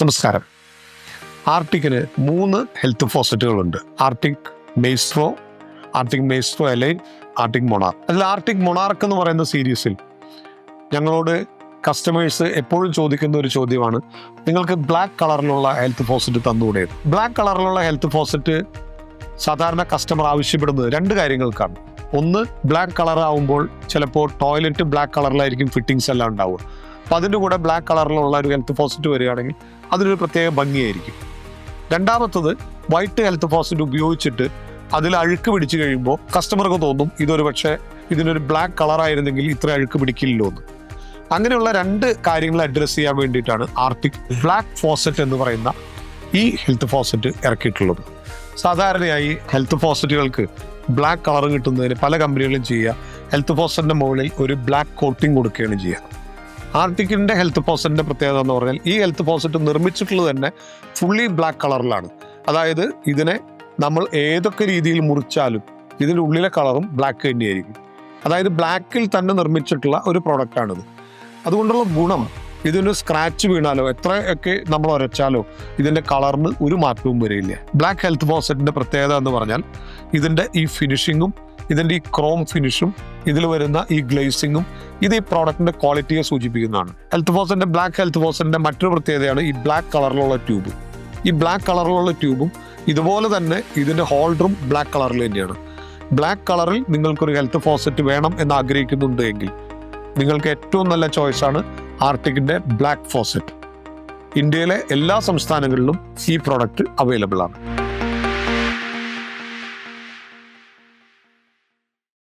നമസ്കാരം. ആർട്ടിക്കിന് 3 ഹെൽത്ത് ഫോസറ്റുകളുണ്ട്. ആർട്ടിക് മെയ്സ്ട്രോ, ആർട്ടിക് മെയ്സ്ട്രോ എലൈൻ, ആർട്ടിക് മൊണാർക്ക്. അതിൽ ആർട്ടിക് മൊണാർക്ക് എന്ന് പറയുന്ന സീരീസിൽ ഞങ്ങളോട് കസ്റ്റമേഴ്സ് എപ്പോഴും ചോദിക്കുന്ന ഒരു ചോദ്യമാണ്, നിങ്ങൾക്ക് ബ്ലാക്ക് കളറിലുള്ള ഹെൽത്ത് ഫോസറ്റ് തന്നുകൂടെ? ബ്ലാക്ക് കളറിലുള്ള ഹെൽത്ത് ഫോസറ്റ് സാധാരണ കസ്റ്റമർ ആവശ്യപ്പെടുന്നത് 2 കാര്യങ്ങൾക്കാണ്. ഒന്ന്, ബ്ലാക്ക് കളർ ആവുമ്പോൾ ചിലപ്പോൾ ടോയ്ലറ്റ് ബ്ലാക്ക് കളറിലായിരിക്കും ഫിറ്റിങ്സ് എല്ലാം ഉണ്ടാവുക. അപ്പം അതിൻ്റെ കൂടെ ബ്ലാക്ക് കളറിലുള്ള ഒരു ഹെൽത്ത് ഫോസറ്റ് വരികയാണെങ്കിൽ അതിനൊരു പ്രത്യേക ഭംഗിയായിരിക്കും. രണ്ടാമത്തത്, വൈറ്റ് ഹെൽത്ത് ഫോസറ്റ് ഉപയോഗിച്ചിട്ട് അതിൽ അഴുക്ക് പിടിച്ചു കഴിയുമ്പോൾ കസ്റ്റമർക്ക് തോന്നും ഇതൊരു പക്ഷേ ഇതിനൊരു ബ്ലാക്ക് കളറായിരുന്നെങ്കിൽ ഇത്ര അഴുക്ക് പിടിക്കില്ലല്ലോ എന്ന്. അങ്ങനെയുള്ള 2 കാര്യങ്ങൾ അഡ്രസ്സ് ചെയ്യാൻ വേണ്ടിയിട്ടാണ് ആർട്ടിക് ബ്ലാക്ക് ഫോസറ്റ് എന്ന് പറയുന്ന ഈ ഹെൽത്ത് ഫോസറ്റ് ഇറക്കിയിട്ടുള്ളത്. സാധാരണയായി ഹെൽത്ത് ഫോസറ്റുകൾക്ക് ബ്ലാക്ക് കളർ കിട്ടുന്നതിന് പല കമ്പനികളും ചെയ്യുക, ഹെൽത്ത് ഫോസറ്റിൻ്റെ മുകളിൽ ഒരു ബ്ലാക്ക് കോട്ടിംഗ് കൊടുക്കുകയാണ് ചെയ്യുക. ആർട്ടിക്കിൻ്റെ ഹെൽത്ത് ഫോസറ്റിൻ്റെ പ്രത്യേകത എന്ന് പറഞ്ഞാൽ ഈ ഹെൽത്ത് ഫോസറ്റ് നിർമ്മിച്ചിട്ടുള്ളത് തന്നെ ഫുള്ളി ബ്ലാക്ക് കളറിലാണ്. അതായത് ഇതിനെ നമ്മൾ ഏതൊക്കെ രീതിയിൽ മുറിച്ചാലും ഇതിൻ്റെ ഉള്ളിലെ കളറും ബ്ലാക്ക് തന്നെയായിരിക്കും. അതായത് ബ്ലാക്കിൽ തന്നെ നിർമ്മിച്ചിട്ടുള്ള ഒരു പ്രോഡക്റ്റാണിത്. അതുകൊണ്ടുള്ള ഗുണം, ഇതിന് സ്ക്രാച്ച് വീണാലോ എത്രയൊക്കെ നമ്മൾ ഉരച്ചാലോ ഇതിൻ്റെ കളറിന് ഒരു മാറ്റവും വരില്ല. ബ്ലാക്ക് ഹെൽത്ത് ഫോസറ്റിൻ്റെ പ്രത്യേകത എന്ന് പറഞ്ഞാൽ ഇതിൻ്റെ ഈ ഫിനിഷിങ്ങും ഇതിൻ്റെ ഈ ക്രോം ഫിനിഷും ഇതിൽ വരുന്ന ഈ ഗ്ലേസിങ്ങും ഇത് ഈ പ്രോഡക്റ്റിൻ്റെ ക്വാളിറ്റിയെ സൂചിപ്പിക്കുന്നതാണ്. ബ്ലാക്ക് ഹെൽത്ത് ഫോസറ്റിൻ്റെ മറ്റൊരു പ്രത്യേകതയാണ് ഈ ബ്ലാക്ക് കളറിലുള്ള ട്യൂബ്. ഈ ബ്ലാക്ക് കളറിലുള്ള ട്യൂബും ഇതുപോലെ തന്നെ ഇതിൻ്റെ ഹോൾഡറും ബ്ലാക്ക് കളറിൽ തന്നെയാണ്. ബ്ലാക്ക് കളറിൽ നിങ്ങൾക്കൊരു ഹെൽത്ത് ഫോസറ്റ് വേണം എന്ന് ആഗ്രഹിക്കുന്നുണ്ട് എങ്കിൽ നിങ്ങൾക്ക് ഏറ്റവും നല്ല ചോയ്സാണ് ആർട്ടിക്കിൻ്റെ ബ്ലാക്ക് ഫോസറ്റ്. ഇന്ത്യയിലെ എല്ലാ സംസ്ഥാനങ്ങളിലും ഈ പ്രോഡക്റ്റ് അവൈലബിൾ ആണ്.